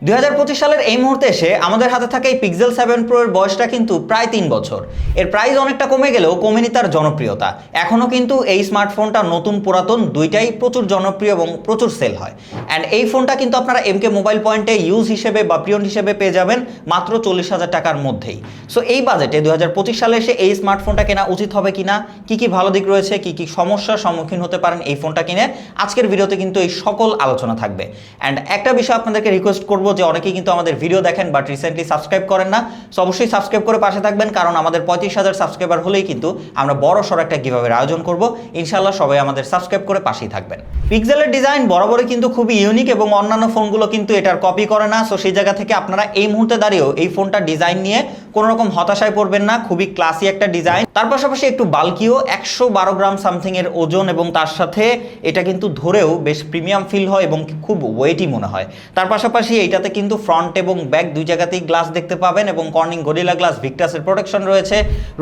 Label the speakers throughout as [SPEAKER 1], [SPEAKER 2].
[SPEAKER 1] 2025 সালের এই মুহূর্তে এসে আমাদের হাতে থাকা এই পিক্সেল 7 প্রো এর বয়সটা কিন্তু প্রায় 3 বছর। এর প্রাইস অনেকটা কমে গেলেও কমেনি তার জনপ্রিয়তা। এখনও কিন্তু এই স্মার্টফোনটা নতুন পুরাতন দুইটাই প্রচুর জনপ্রিয় এবং প্রচুর সেল হয়। অ্যান্ড এই ফোনটা কিন্তু আপনারা এমকে মোবাইল পয়েন্টে ইউজ হিসেবে বা প্রিয়ন হিসেবে পেয়ে যাবেন মাত্র 40,000 টাকার মধ্যেই। সো এই বাজেটে 2025 সালে এসে এই স্মার্টফোনটা কেনা উচিত হবে কিনা, কি ভালো দিক রয়েছে, কি সমস্যার সম্মুখীন হতে পারেন এই ফোনটা কিনে, আজকের ভিডিওতে কিন্তু এই সকল আলোচনা থাকবে। অ্যান্ড একটা বিষয় আপনাদেরকে রিকোয়েস্ট করবো যে অনেকেই কিন্তু আমাদের ভিডিও দেখেন বাট রিসেন্টলি সাবস্ক্রাইব করেন না, সো অবশ্যই সাবস্ক্রাইব করে পাশে থাকবেন, কারণ আমাদের 35,000 সাবস্ক্রাইবার হলেই কিন্তু আমরা বড় সড় একটা গিভঅ্যাওয়ের আয়োজন করব। ইনশাআল্লাহ সবাই আমাদের সাবস্ক্রাইব করে পাশেই থাকবেন। পিক্সেলের ডিজাইন বরাবরই কিন্তু খুবই ইউনিক এবং অন্যান্য ফোনগুলো কিন্তু এটার কপি করে না। সো সেই জায়গা থেকে আপনারা এই মুহূর্তে দাঁড়িয়েও এই ফোনটা ডিজাইন নিয়ে কোনো রকম হতাশায় পড়বেন না। খুবই ক্লাসি একটা ডিজাইন, তার পাশাপাশি একটু বাল্কিও, 112 গ্রাম সামথিং এর ওজন, এবং তার সাথে এটা কিন্তু ধরেও বেশ প্রিমিয়াম ফিল হয় এবং খুব ওয়েটি মনে হয়। তার পাশাপাশি এইটাতে কিন্তু ফ্রন্ট এবং ব্যাক দুই জায়গাতেই গ্লাস দেখতে পাবেন এবং কর্নিং গরিলা গ্লাস ভিক্টাসের প্রোটেকশন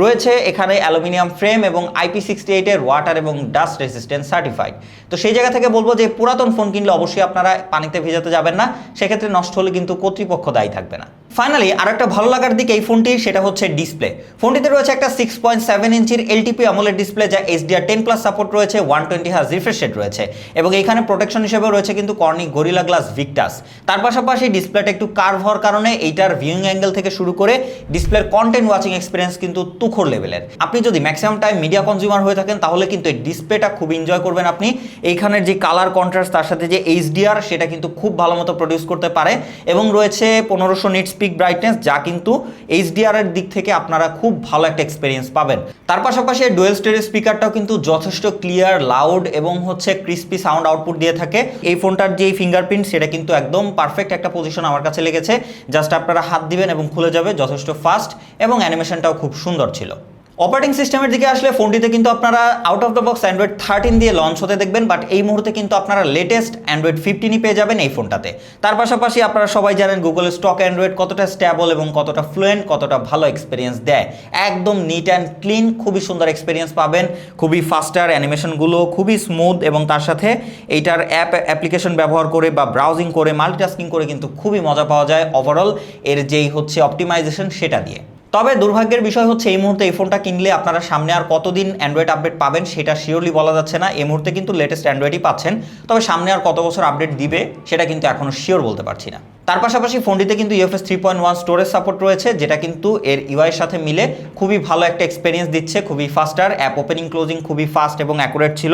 [SPEAKER 1] রয়েছে এখানে অ্যালুমিনিয়াম ফ্রেম এবং IP68 এর ওয়াটার এবং ডাস্ট রেসিস্ট্যান্ট সার্টিফাইড। তো সেই জায়গা থেকে বলবো যে পুরাতন ফোন কিনলে অবশ্যই আপনারা পানিতে ভেজাতে যাবেন না, সেক্ষেত্রে নষ্ট হলে কিন্তু কর্তৃপক্ষ দায়ী থাকবে না। ফাইনালি আর একটা ভালো লাগার দিক এই ফোনটির, সেটা হচ্ছে ডিসপ্লে। ফোনটিতে রয়েছে একটা 6.7 ইঞ্চির LTP AMOLED ডিসপ্লে, যা HDR10+ সাপোর্ট রয়েছে, 120 হার্জ রিফ্রেশ রেট রয়েছে এবং এখানে প্রোটেকশন হিসেবে রয়েছে কিন্তু কর্নিং গরিলা গ্লাস ভিক্টাস। তার পাশাপাশি ডিসপ্লেটা একটু কার্ভ হওয়ার কারণে এইটার ভিউইং অ্যাঙ্গেল থেকে শুরু করে ডিসপ্লের কন্টেন্ট ওয়াচিং এক্সপিরিয়েন্স কিন্তু তুখর লেভেলের। আপনি যদি ম্যাক্সিমাম টাইম মিডিয়া কনজিউমার হয়ে থাকেন তাহলে কিন্তু এই ডিসপ্লেটা খুব এনজয় করবেন আপনি। এইখানের যে কালার কন্ট্রাস্ট তার সাথে যে HDR সেটা কিন্তু খুব ভালো মতো প্রডিউস করতে পারে এবং রয়েছে 1500 নিটস পিক ব্রাইটনেস, যা কিন্তু HDR এর দিক থেকে আপনারা খুব ভালো একটা এক্সপিরিয়েন্স পাবেন। তার পাশাপাশি ডুয়েল স্টেরিও স্পিকারটাও কিন্তু যথেষ্ট ক্লিয়ার, লাউড এবং হচ্ছে ক্রিস্পি সাউন্ড আউটপুট দিয়ে থাকে। এই ফোনটার যে ফিঙ্গারপ্রিন্ট সেটা কিন্তু একদম পারফেক্ট একটা পজিশন আমার কাছে লেগেছে। জাস্ট আপনারা হাত দিবেন এবং খুলে যাবে, যথেষ্ট ফাস্ট এবং অ্যানিমেশনটাও খুব সুন্দর ছিল। অপারেটিং সিস্টেমের দিকে আসলে ফোনটিতে কিন্তু আপনারা out of the box Android 13 দিয়ে লঞ্চ হতে দেখবেন, বাট এই মুহূর্তে কিন্তু আপনারা লেটেস্ট অ্যান্ড্রয়েড 15ই পেয়ে যাবেন এই ফোনটাতে। তার পাশাপাশি আপনারা সবাই জানেন গুগলের স্টক অ্যান্ড্রয়েড কতটা স্ট্যাবল এবং কতটা ফ্লুয়েন্ট, কতটা ভালো এক্সপিরিয়েন্স দেয়। একদম নিট অ্যান্ড ক্লিন, খুবই সুন্দর এক্সপিরিয়েন্স পাবেন, খুবই ফাস্টার, অ্যানিমেশনগুলো খুবই স্মুথ এবং তার সাথে এইটার অ্যাপ্লিকেশন ব্যবহার করে বা ব্রাউজিং করে মাল্টিটাস্কিং করে কিন্তু খুবই মজা পাওয়া যায় ওভারঅল এর যেই হচ্ছে অপটিমাইজেশন সেটা দিয়ে। তবে দুর্ভাগ্যের বিষয় হচ্ছে এই মুহূর্তে এই ফোনটা কিনলে আপনারা সামনে আর কতদিন অ্যান্ড্রয়েড আপডেট পাবেন সেটা শিওরলি বলা যাচ্ছে না। এই মুহূর্তে কিন্তু লেটেস্ট অ্যান্ড্রয়েডই পাচ্ছেন, তবে সামনে আর কত বছর আপডেট দিবে সেটা কিন্তু এখনও শিওর বলতে পারছি না। তার পাশাপাশি ফোনটিতে কিন্তু UFS 3.1 স্টোরেজ সাপোর্ট রয়েছে, যেটা কিন্তু এর ইউআইয়ের সাথে মিলে খুবই ভালো একটা এক্সপিরিয়েন্স দিচ্ছে, খুবই ফাস্টার। অ্যাপ ওপেনিং ক্লোজিং খুবই ফাস্ট এবং অ্যাকুরেট ছিল।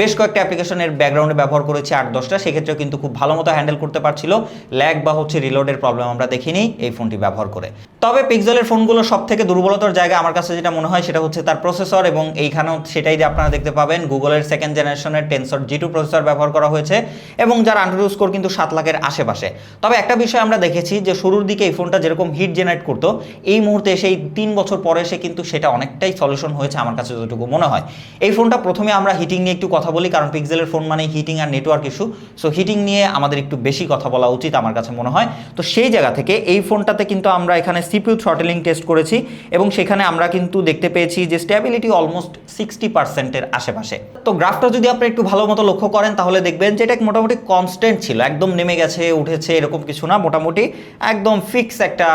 [SPEAKER 1] বেশ কয়েকটা অ্যাপ্লিকেশনের ব্যাকগ্রাউন্ডে ব্যবহার করেছি 8-10টা, সেক্ষেত্রেও কিন্তু খুব ভালো মতো হ্যান্ডেল করতে পারছিল। ল্যাগ বা হচ্ছে রিলোডের প্রবলেম আমরা দেখিনি এই ফোনটি ব্যবহার করে। তবে পিক্সেলের ফোনগুলো সব থেকে দুর্বলতার জায়গা আমার কাছে যেটা মনে হয় সেটা হচ্ছে তার প্রসেসর, এবং এইখানেও সেটাই যে আপনারা দেখতে পাবেন গুগলের সেকেন্ড জেনারেশনের টেনসর G2 প্রসেসর ব্যবহার করা হয়েছে এবং যার আন্ডারইউজ স্কোর কিন্তু 7 লাখের আশেপাশে। তবে একটা বিষয় আমরা দেখেছি যে শুরুর দিকে এই ফোনটা যেরকম হিট জেনারেট করতো, এই মুহূর্তে এসে এই 3 বছর পরে এসে কিন্তু সেটা অনেকটাই সলিউশন হয়েছে আমার কাছে যতটুকু মনে হয়। এই ফোনটা প্রথমে আমরা হিটিং নিয়ে একটু কথা বলি, কারণ পিক্সেলের ফোন মানে হিটিং আর নেটওয়ার্ক ইস্যু। সো হিটিং নিয়ে আমাদের একটু বেশি কথা বলা উচিত আমার কাছে মনে হয়। তো সেই জায়গা থেকে এই ফোনটাতে কিন্তু আমরা এখানে CPU থ্রটলিং টেস্ট করেছি এবং সেখানে আমরা কিন্তু দেখতে পেয়েছি যে স্টেবিলিটি অলমোস্ট 60%-এর আশেপাশে। তো গ্রাফটা যদি আপনি একটু ভালো মতো লক্ষ্য করেন তাহলে দেখবেন যে এটা মোটামুটি কনস্ট্যান্ট ছিল, একদম নেমে গেছে উঠেছে এরকম কিছু না, মোটামুটি একদম ফিক্স একটা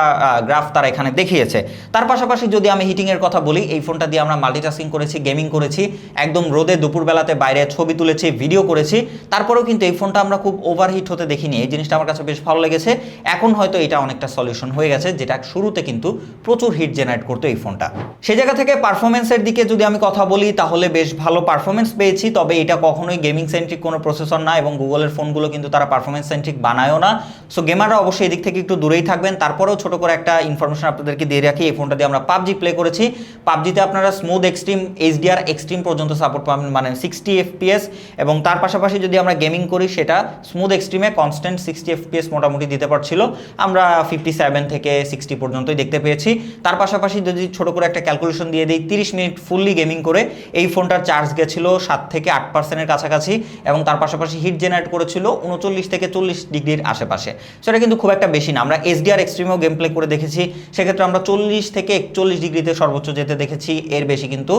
[SPEAKER 1] গ্রাফ তারা এখানে দেখিয়েছে। তার পাশাপাশি যদি আমি হিটিংয়ের কথা বলি, এই ফোনটা দিয়ে আমরা মাল্টিটাস্কিং করেছি, গেমিং করেছি, একদম রোদে দুপুরবেলাতে বাইরে ছবি তুলেছি, ভিডিও করেছি, তারপরেও কিন্তু এই ফোনটা আমরা খুব ওভারহিট হতে দেখিনি। এই জিনিসটা আমার কাছে বেশ ভালো লেগেছে। এখন হয়তো এটা অনেকটা সলিউশন হয়ে গেছে, যেটা শুরুতে কিন্তু প্রচুর হিট জেনারেট করতো এই ফোনটা। সেই জায়গা থেকে পারফরমেন্সের দিকে যদি আমি কথা বলি তাহলে বেশ ভালো পারফরমেন্স পেয়েছি, তবে এটা কখনোই গেমিং সেন্ট্রিক কোনো প্রসেসর না এবং গুগলের ফোনগুলো কিন্তু তারা পারফরমেন্স সেন্ট্রিক বানায়ও না। সো গেমাররা অবশ্যই এদিক থেকে একটু দূরেই থাকবেন। তারপরেও ছোট করে একটা ইনফরমেশন আপনাদেরকে দিয়ে রাখি, এই ফোনটা দিয়ে আমরা PUBG প্লে করেছি। PUBGতে আপনারা স্মুথ এক্সট্রিম HDR এক্সট্রিম পর্যন্ত সাপোর্ট পাবেন, মানে 60 FPS, এবং তার পাশাপাশি যদি আমরা গেমিং করি সেটা স্মুথ এক্সট্রিমে কনস্ট্যান্ট 60 FPS মোটামুটি দিতে পারছিল। আমরা 57 থেকে 60 পর্যন্তই দেখতে পেয়েছি। তার পাশাপাশি যদি ছোট করে একটা ক্যালকুলেশন দিয়ে দিই, 30 মিনিট ফুললি গেমিং করে এই ফোনটার চার্জ গেছিল 7 থেকে 8%-এর কাছাকাছি এবং তার পাশাপাশি হিট জেনারেট করেছিল 39 থেকে 40 ডিগ্রির আশেপাশে। সেটা কিন্তু খুব একটা বেশি না। আমরা HDR এক্সট্রিমেও গেম প্লে করে দেখেছি, সেক্ষেত্রে আমরা 40 থেকে 41 ডিগ্রিতে সর্বোচ্চ যেতে দেখেছি, এর বেশি কিন্তু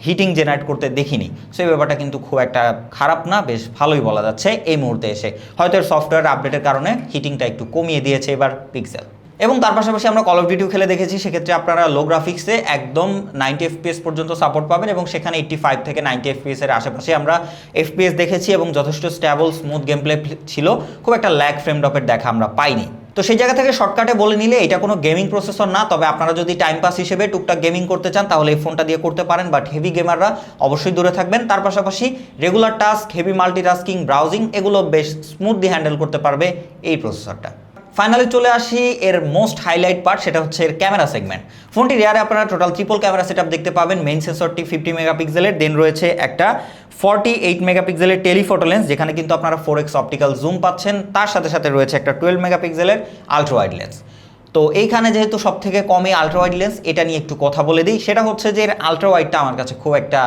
[SPEAKER 1] হিটিং জেনারেট করতে দেখিনি। সো এই ব্যাপারটা কিন্তু খুব একটা খারাপ না, বেশ ভালোই বলা যাচ্ছে এই মুহূর্তে এসে। হয়তো এর সফটওয়্যার আপডেটের কারণে হিটিংটা একটু কমিয়ে দিয়েছে এবার পিক্সেল। এবং তার পাশাপাশি আমরা কল অফ ডিউটিও খেলে দেখেছি, সেক্ষেত্রে আপনারা লো গ্রাফিক্সে একদম 90 FPS পর্যন্ত সাপোর্ট পাবেন এবং সেখানে 85 থেকে 90 FPS এর আশেপাশে আমরা FPS দেখেছি এবং যথেষ্ট স্ট্যাবল স্মুথ গেম প্লে ছিল, খুব একটা ল্যাগ ফ্রেম ড্রপের দেখা আমরা পাইনি। তো সেই জায়গা থেকে শর্টকাটে বলে নিলে এটা কোনো গেমিং প্রসেসর না, তবে আপনারা যদি টাইম পাস হিসেবে টুকটাক গেমিং করতে চান তাহলে এই ফোনটা দিয়ে করতে পারেন, বাট হেভি গেমাররা অবশ্যই দূরে থাকবেন। তার পাশাপাশি regular task, heavy multitasking, browsing এগুলো বেশ স্মুথলি হ্যান্ডেল করতে পারবে এই প্রসেসরটা। ফাইনালি চলে আসি এর মোস্ট হাইলাইট পার্ট, সেটা হচ্ছে এর ক্যামেরা সেগমেন্ট। ফোনটি রিয়ারে আপনারা টোটাল ট্রিপল ক্যামেরা সেটআপ দেখতে পাবেন। মেইন সেন্সরটি 50 মেগাপিক্সেলের, দেন রয়েছে একটা 48 মেগাপিক্সেলের টেলিফটো লেন্স, যেখানে কিন্তু আপনারা 4x অপটিক্যাল জুম পাচ্ছেন। তার সাথে সাথে রয়েছে একটা 12 মেগাপিক্সেলের আলট্রা ওয়াইড লেন্স। তো এইখানে যেহেতু সব থেকে কমই আলট্রা ওয়াইড লেন্স, এটা নিয়ে একটু কথা বলে দিই। সেটা হচ্ছে যে এর আলট্রা ওয়াইডটা আমার কাছে খুব একটা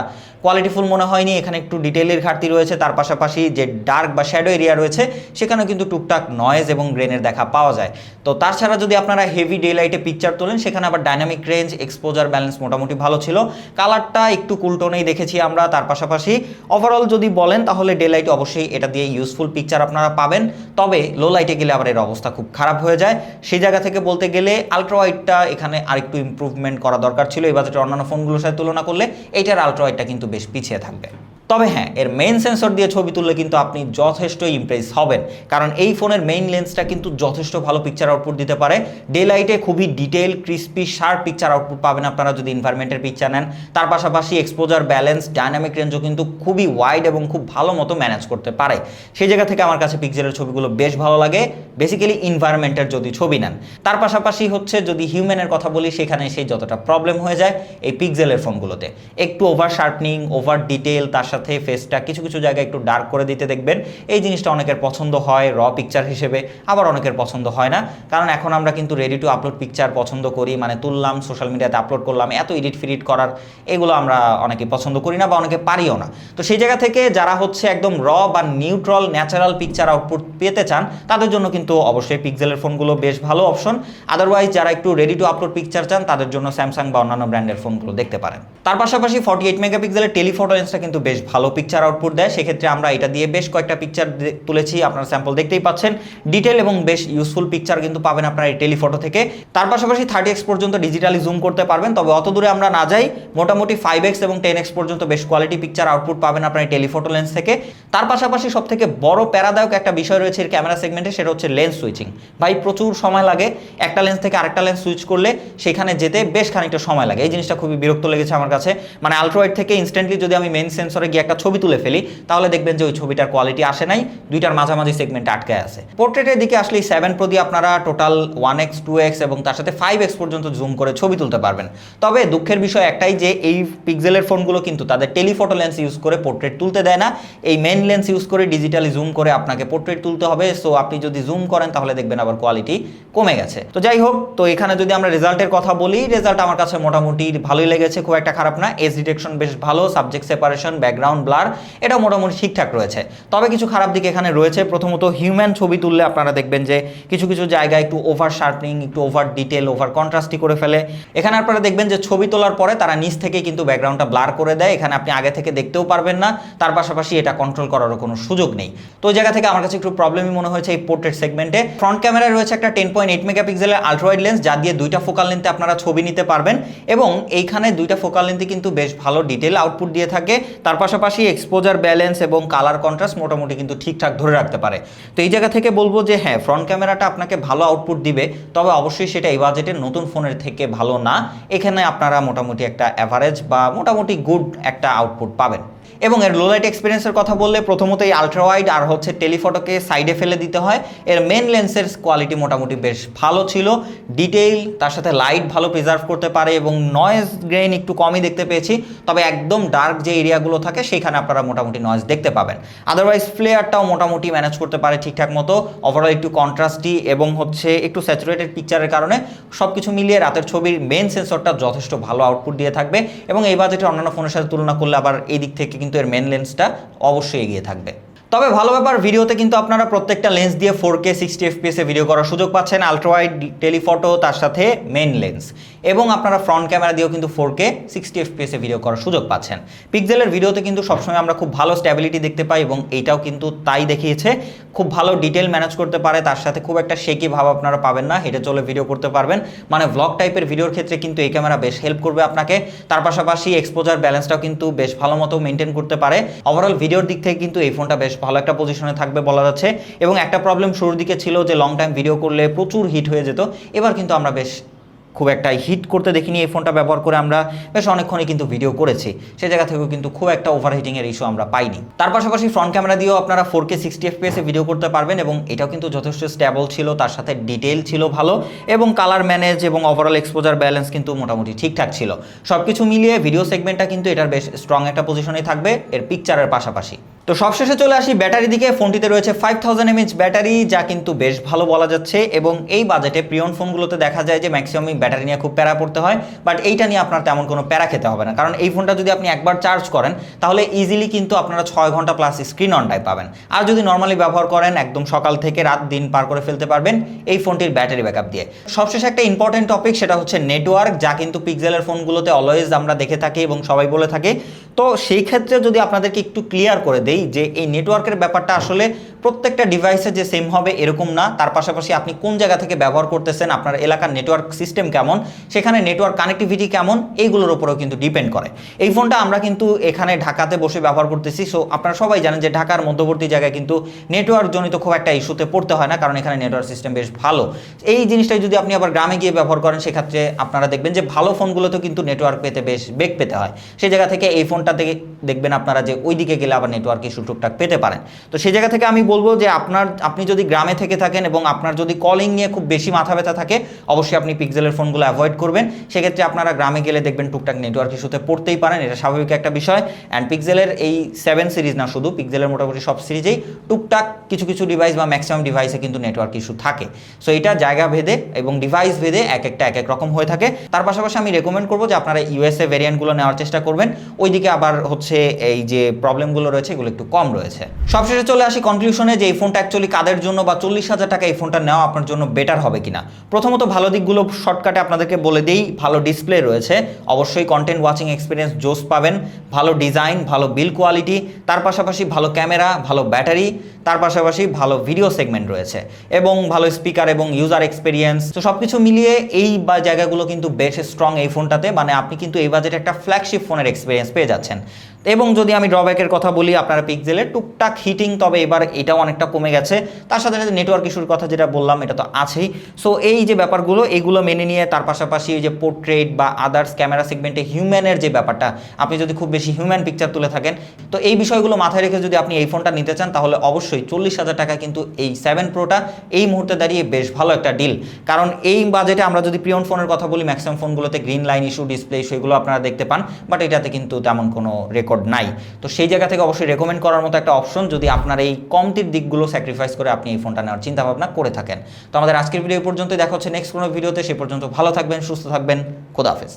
[SPEAKER 1] কোয়ালিটিফুল মনে হয়নি, এখানে একটু ডিটেলের ঘাটতি রয়েছে। তার পাশাপাশি যে ডার্ক বা শ্যাডো এরিয়া রয়েছে সেখানেও কিন্তু টুকটাক নয়েজ এবং গ্রেনের দেখা পাওয়া যায়। তো তাছাড়া যদি আপনারা হেভি ডে লাইটে পিকচার তোলেন, সেখানে আবার ডাইনামিক রেঞ্জ, এক্সপোজার ব্যালেন্স মোটামুটি ভালো ছিল। কালারটা একটু কুলটোনেই দেখেছি আমরা। তার পাশাপাশি ওভারঅল যদি বলেন তাহলে ডে লাইটে অবশ্যই এটা দিয়ে ইউজফুল পিকচার আপনারা পাবেন, তবে লো লাইটে গেলে আবার এর অবস্থা খুব খারাপ হয়ে যায়। সেই জায়গা থেকে বলতে গেলে আলট্রা ওয়াইডটা এখানে আরেকটু ইমপ্রুভমেন্ট করা দরকার ছিল এই বাজেটের অন্যান্য ফোনগুলোর সাথে তুলনা করলে। এইটার আলট্রা ওয়াইডটা কিন্তু বেশ পিছিয়ে থাকবে। তবে হ্যাঁ, এর মেইন সেন্সর দিয়ে ছবি তুললে কিন্তু আপনি যথেষ্ট ইমপ্রেস হবেন, কারণ এই ফোনের মেইন লেন্সটা কিন্তু যথেষ্ট ভালো পিকচার আউটপুট দিতে পারে। ডে লাইটে খুবই detail, crispy, sharp picture output পাবেন আপনারা যদি এনভায়রনমেন্টের পিকচার নেন। তার পাশাপাশি এক্সপোজার ব্যালেন্স, ডাইনামিক রেঞ্জও কিন্তু খুবই ওয়াইড এবং খুব ভালো মতো ম্যানেজ করতে পারে। সেই জায়গা থেকে আমার কাছে পিক্সেলের ছবিগুলো বেশ ভালো লাগে, বেসিক্যালি এনভায়রনমেন্টের যদি ছবি নেন। তার পাশাপাশি হচ্ছে যদি হিউম্যানের কথা বলি, সেখানে সেই যতটা প্রবলেম হয়ে যায় এই পিক্সেলের ফোনগুলোতে, একটু ওভার শার্পনিং, ওভার ডিটেল, তার সাথে ফেসটা কিছু কিছু জায়গায় একটু ডার্ক করে দিতে দেখবেন। এই জিনিসটা অনেকের পছন্দ হয় র পিকচার হিসেবে, আবার অনেকের পছন্দ হয় না, কারণ এখন আমরা কিন্তু রেডি টু আপলোড পিকচার পছন্দ করি, মানে তুললাম সোশ্যাল মিডিয়াতে আপলোড করলাম, এত এডিট ফিডিট করার এগুলো আমরা অনেকে পছন্দ করি না বা অনেকে পারিও না। তো সেই জায়গা থেকে যারা হচ্ছে একদম র বা নিউট্রাল ন্যাচারাল পিকচার আউটপুট পেতে চান, তাদের জন্য কিন্তু অবশ্যই পিক্সেলের ফোনগুলো বেশ ভালো অপশন। আদারওয়াইজ যারা একটু রেডি টু আপলোড পিকচার চান, তাদের জন্য স্যামসাং বা অন্যান্য ব্র্যান্ডের ফোনগুলো দেখতে পারেন। তার পাশাপাশি 48 মেগাপিক্সেলের টেলিফটো লেন্সটা কিন্তু বেশ ভালো পিকচার আউটপুট দেয়। সেক্ষেত্রে আমরা এটা দিয়ে বেশ কয়েকটা পিকচার তুলেছি, আপনারা স্যাম্পল দেখতেই পাচ্ছেন। ডিটেল এবং বেশ ইউজফুল পিকচার কিন্তু পাবেন আপনারা এই টেলিফটো থেকে। তার পাশাপাশি 30x পর্যন্ত ডিজিটালি জুম করতে পারবেন, তবে অত দূরে আমরা না যাই, মোটামুটি 5x এবং 10x পর্যন্ত বেশ কোয়ালিটি পিকচার আউটপুট পাবেন আপনার এই টেলিফটো লেন্স থেকে। তার পাশাপাশি সব থেকে বড় প্যারাদায়ক একটা বিষয় রয়েছে এর ক্যামেরা সেগমেন্টে, সেটা হচ্ছে লেন্স সুইচিং। ভাই প্রচুর সময় লাগে, একটা লেন্স থেকে আরেকটা লেন্স সুইচ করলে সেখানে যেতে বেশ খানিকটা সময় লাগে। এই জিনিসটা খুবই বিরক্ত লেগেছে আমার কাছে। মানে আলট্রা ওয়াইড থেকে ইনস্ট্যান্টলি যদি আমি মেইন সেন্সরে গিয়ে একটা ছবি তুলে ফেলি, তাহলে দেখবেন যে ওই ছবিটার কোয়ালিটি আসে নাই, দুইটার মাঝামাঝি সেগমেন্টে আটকে আছে। পোর্ট্রেটের দিকে আসলে 7 Pro দিয়ে আপনারা টোটাল 1x 2x এবং তার সাথে 5x পর্যন্ত জুম করে ছবি তুলতে পারবেন। তবে দুঃখের বিষয় একটাই যে এই পিক্সেলের ফোনগুলো কিন্তু তাদের টেলিফটো লেন্স ইউজ করে পোর্ট্রেট তুলতে দেয় না, এই মেইন লেন্স ইউজ করে ডিজিটালি জুম করে আপনাকে পোর্ট্রেট তুলতে হবে। সো আপনি যদি জুম করেন তাহলে দেখবেন আবার কোয়ালিটি কমে গেছে। তো যাই হোক, তো এখানে যদি আমরা রেজাল্টের কথা বলি, রেজাল্ট আমার কাছে মোটামুটি ভালোই লেগেছে, খুব একটা খারাপ না। এজ ডিটেকশন বেশ ভালো, সাবজেক্ট সেপারেশন, ব্যাকগ্রাউন্ড ব্লার এটা মোটামুটি ঠিকঠাক রয়েছে। তবে কিছু খারাপ দিক এখানে রয়েছে। প্রথমত হিউম্যান ছবি তুললে আপনারা দেখবেন যে কিছু কিছু জায়গায় একটু ওভার শার্পনিং, একটু ওভার ডিটেল, ওভার কন্ট্রাস্টি করে ফেলে। এখানে আপনারা দেখবেন যে ছবি তোলার পরে তারা নিচ থেকে কিন্তু ব্যাকগ্রাউন্ডটা ব্লার করে দেয়, এখানে আপনি আগে থেকে দেখতেও পারবেন না। তার পাশাপাশি এটা কন্ট্রোল করারও কোনো সুযোগ নেই। তো ওই জায়গা থেকে আমার কাছে একটু প্রবলেমই মনে হয়েছে এই পোর্ট্রেট সেগমেন্টে। ফ্রন্ট ক্যামেরায় রয়েছে একটা 10.8 মেগাপিক্সেলের আলট্রা ওয়াইড লেন্স, যা দিয়ে দুইটা ফোকাল লেন্থে আপনারা ছবি নিতে পারবেন এবং এইখানে দুইটা ফোকাল লেন্থে কিন্তু বেশ ভালো ডিটেল আউটপুট দিয়ে থাকে। তার পাশাপাশি এক্সপোজার ব্যালেন্স এবং কালার কন্ট্রাস্ট মোটামুটি কিন্তু ঠিকঠাক ধরে রাখতে পারে। তো এই জায়গা থেকে বলবো যে হ্যাঁ, ফ্রন্ট ক্যামেরাটা আপনাকে ভালো আউটপুট দিবে, তবে অবশ্যই সেটা এই বাজেটের নতুন ফোনের থেকে ভালো না। এখানে আপনারা মোটামুটি একটা অ্যাভারেজ বা মোটামুটি গুড একটা আউটপুট পাবেন। এবং এর লো লাইট এক্সপিরিয়েন্সের কথা বললে প্রথমত এই আলট্রা ওয়াইড আর হচ্ছে টেলিফটোকে সাইডে ফেলে দিতে হয়। এর মেন লেন্সের কোয়ালিটি মোটামুটি বেশ ভালো ছিল, ডিটেইল, তার সাথে লাইট ভালো প্রিজার্ভ করতে পারে এবং নয়েজ গ্রেইন একটু কমই দেখতে পেয়েছি। তবে একদম ডার্ক যে এরিয়াগুলো থাকে সেখানে আপনারা মোটামুটি নয়েজ দেখতে পাবেন। আদারওয়াইজ ফ্লেয়ারটাও মোটামুটি ম্যানেজ করতে পারে ঠিকঠাক মতো। ওভারঅল একটু কন্ট্রাস্টি এবং হচ্ছে একটু স্যাচুরেটেড পিকচারের কারণে সব কিছু মিলিয়ে রাতের ছবির মেন সেন্সরটা যথেষ্ট ভালো আউটপুট দিয়ে থাকবে এবং এই বাজেটে অন্যান্য ফোনের সাথে তুলনা করলে আবার এই দিক থেকে কিন্তু এর মেন লেন্সটা অবশ্যই এগিয়ে থাকবে। তবে ভালো ব্যাপার, ভিডিওতে কিন্তু আপনারা প্রত্যেকটা লেন্স দিয়ে 4K 60 FPS এ ভিডিও করার সুযোগ পাচ্ছেন, আলট্রা ওয়াইড টেলিফটো তার সাথে মেইন লেন্স, এবং আপনারা ফ্রন্ট ক্যামেরা দিয়েও কিন্তু 4K 60 FPS এ ভিডিও করার সুযোগ পাচ্ছেন। পিক্সেলের ভিডিওতে কিন্তু সবসময় আমরা খুব ভালো স্ট্যাবিলিটি দেখতে পাই এবং এইটাও কিন্তু তাই দেখিয়েছে, খুব ভালো ডিটেল ম্যানেজ করতে পারে, তার সাথে খুব একটা শেকি ভাব আপনারা পাবেন না, হেঁটে চলে ভিডিও করতে পারবেন, মানে ব্লগ টাইপের ভিডিওর ক্ষেত্রে কিন্তু এই ক্যামেরা বেশ হেল্প করবে আপনাকে। তার পাশাপাশি এক্সপোজার ব্যালেন্সটাও কিন্তু বেশ ভালো মতো মেনটেন করতে পারে। ওভারঅল ভিডিওর দিক থেকে কিন্তু এই ফোনটা বেশ ভালো একটা পজিশনে থাকবে বলা যাচ্ছে। এবং একটা প্রবলেম শুরুর দিকে ছিল যে লং টাইম ভিডিও করলে প্রচুর হিট হয়ে যেত, এবার কিন্তু আমরা বেশ খুব একটা হিট করতে দেখিনি। এই ফোনটা ব্যবহার করে আমরা বেশ অনেকক্ষণই কিন্তু ভিডিও করেছি, সেই জায়গা থেকেও কিন্তু খুব একটা ওভারহিটিংয়ের ইস্যু আমরা পাইনি। তার পাশাপাশি ফ্রন্ট ক্যামেরা দিয়েও আপনারা 4K 60 FPS এ ভিডিও করতে পারবেন এবং এটাও কিন্তু যথেষ্ট স্ট্যাবল ছিল, তার সাথে ডিটেল ছিল ভালো, এবং কালার ম্যানেজ এবং ওভারঅল এক্সপোজার ব্যালেন্স কিন্তু মোটামুটি ঠিকঠাক ছিল। সব কিছু মিলিয়ে ভিডিও সেগমেন্টটা কিন্তু এটার বেশ স্ট্রং একটা পজিশনে থাকবে এর পিকচারের পাশাপাশি। তো সবশেষে চলে আসি ব্যাটারি দিকে। ফোনটিতে রয়েছে 5000 mAh ব্যাটারি, যা কিন্তু বেশ ভালো বলা যাচ্ছে, এবং এই বাজেটে প্রিয়ন ফোনগুলোতে দেখা যায় যে ম্যাক্সিমাম ব্যাটারি নিয়ে খুব প্যারা পড়তে হয়, বাট এইটা নিয়ে আপনার তেমন কোনো প্যারা খেতে হবে না, কারণ এই ফোনটা যদি আপনি একবার চার্জ করেন তাহলে ইজিলি কিন্তু আপনারা 6 ঘন্টা প্লাস স্ক্রিন অন টাইম পাবেন। আর যদি নর্মালি ব্যবহার করেন একদম সকাল থেকে রাত দিন পার করে ফেলতে পারবেন এই ফোনটির ব্যাটারি ব্যাকআপ দিয়ে। সবশেষে একটা ইম্পর্টেন্ট টপিক, সেটা হচ্ছে নেটওয়ার্ক, যা কিন্তু পিক্সেলের ফোনগুলোতে অলওয়েজ আমরা দেখে থাকি এবং সবাই বলে থাকে। তো সেই ক্ষেত্রে যদি আপনাদেরকে একটু ক্লিয়ার করে দেই যে এই নেটওয়ার্কের ব্যাপারটা আসলে প্রত্যেকটা ডিভাইসে যে সেম হবে এরকম না, তার পাশাপাশি আপনি কোন জায়গা থেকে ব্যবহার করতেছেন, আপনার এলাকার নেটওয়ার্ক সিস্টেম কেমন, সেখানে নেটওয়ার্ক কানেক্টিভিটি কেমন, এইগুলোর উপরেও কিন্তু ডিপেন্ড করে। এই ফোনটা আমরা কিন্তু এখানে ঢাকাতে বসে ব্যবহার করতেছি, সো আপনারা সবাই জানেন যে ঢাকার মধ্যবর্তী জায়গায় কিন্তু নেটওয়ার্ক জনিত খুব একটা ইস্যুতে পড়তে হয় না, কারণ এখানে নেটওয়ার্ক সিস্টেম বেশ ভালো। এই জিনিসটাই যদি আপনি আবার গ্রামে গিয়ে ব্যবহার করেন, সেক্ষেত্রে আপনারা দেখবেন যে ভালো ফোনগুলোতেও কিন্তু নেটওয়ার্ক পেতে বেশ বেগ পেতে হয়। সেই জায়গা থেকে এই ফোনটা থেকে দেখবেন আপনারা যে ওই দিকে গেলে আবার নেটওয়ার্ক ইস্যু টুকটাক পেতে পারেন। তো সেই জায়গা থেকে আমি বলবো যে আপনি যদি গ্রামে থেকে থাকেন এবং আপনার যদি কলিং নিয়ে খুব বেশি মাথা ব্যথা থাকে, অবশ্যই আপনি পিক্সেলের ফোনগুলো অ্যাভয়েড করবেন। সেক্ষেত্রে আপনারা গ্রামে গেলে দেখবেন টুকটাক নেটওয়ার্ক ইস্যুতে পড়তেই পারেন, এটা স্বাভাবিক একটা বিষয়। অ্যান্ড পিক্সেলের এই 7 সিরিজ না, শুধু পিক্সেলের মোটামুটি সব সিরিজেই টুকটাক কিছু কিছু ডিভাইস বা ম্যাক্সিমাম ডিভাইসে কিন্তু নেটওয়ার্ক ইস্যু থাকে। সো এটা জায়গা ভেদে এবং ডিভাইস ভেদে এক এক রকম হয়ে থাকে। তার পাশাপাশি আমি রেকমেন্ড করবো যে আপনারা ইউএসএ ভ্যারিয়েন্টগুলো নেওয়ার চেষ্টা করবেন, ওইদিকে আবার হচ্ছে এই যে প্রবলেমগুলো রয়েছে এগুলো একটু কম রয়েছে। সবশেষে চলে আসি কনক্লুশনে যে এই ফোনটা অ্যাকচুয়ালি কাদের জন্য বা 40,000 টাকা এই ফোনটা নেওয়া আপনার জন্য বেটার হবে কিনা। প্রথমত ভালো দিকগুলো শর্টকাটে আপনাদেরকে বলে দিই। ভালো ডিসপ্লে রয়েছে, অবশ্যই কন্টেন্ট ওয়াচিং এক্সপিরিয়েন্স জোস পাবেন, ভালো ডিজাইন, ভালো বিল্ড কোয়ালিটি, তার পাশাপাশি ভালো ক্যামেরা, ভালো ব্যাটারি, তার পাশাপাশি ভালো ভিডিও সেগমেন্ট রয়েছে এবং ভালো স্পিকার এবং ইউজার এক্সপিরিয়েন্স। তো সব কিছু মিলিয়ে এই জায়গাগুলো কিন্তু বেশ স্ট্রং এই ফোনটাতে, মানে আপনি কিন্তু এই বাজেটে একটা ফ্ল্যাগশিপ ফোনের এক্সপিরিয়েন্স পেয়ে যাচ্ছেন। এবং যদি আমি ড্রব্যাকের কথা বলি, আপনারা পিক্সেলের টুকটাক হিটিং, তবে এবার এটাও অনেকটা কমে গেছে, তার সাথে সাথে নেটওয়ার্ক ইস্যুর কথা যেটা বললাম এটা তো আছেই। সো এই যে ব্যাপারগুলো এগুলো মেনে নিয়ে, তার পাশাপাশি এই যে পোর্ট্রেট বা আদার্স ক্যামেরা সেগমেন্টে হিউম্যানের যে ব্যাপারটা, আপনি যদি খুব বেশি হিউম্যান পিকচার তুলে থাকেন, তো এই বিষয়গুলো মাথায় রেখে যদি আপনি এই ফোনটা নিতে চান, তাহলে অবশ্যই 40,000 টাকা কিন্তু এই 7 প্রোটা এই মুহূর্তে দাঁড়িয়ে বেশ ভালো একটা ডিল। কারণ এই বাজেটে আমরা যদি প্রিয়ন ফোনের কথা বলি, ম্যাক্সিমাম ফোনগুলোতে green line issue, display issue এগুলো আপনারা দেখতে পান, বাট এটাতে কিন্তু তেমন কোনো রেকর্ড নাই। তো সেই জায়গা থেকে অবশ্যই রেকমেন্ড করার মতো একটা অপশন, যদি আপনার এই কমতির দিকগুলো স্যাক্রিফাইস করে আপনি এই ফোনটা নেওয়ার চিন্তা ভাবনা করে থাকেন। তো আমাদের আজকের ভিডিও পর্যন্ত, দেখা হচ্ছে নেক্সট কোনো ভিডিওতে। সে পর্যন্ত ভালো থাকবেন, সুস্থ থাকবেন, খোদা হাফেজ।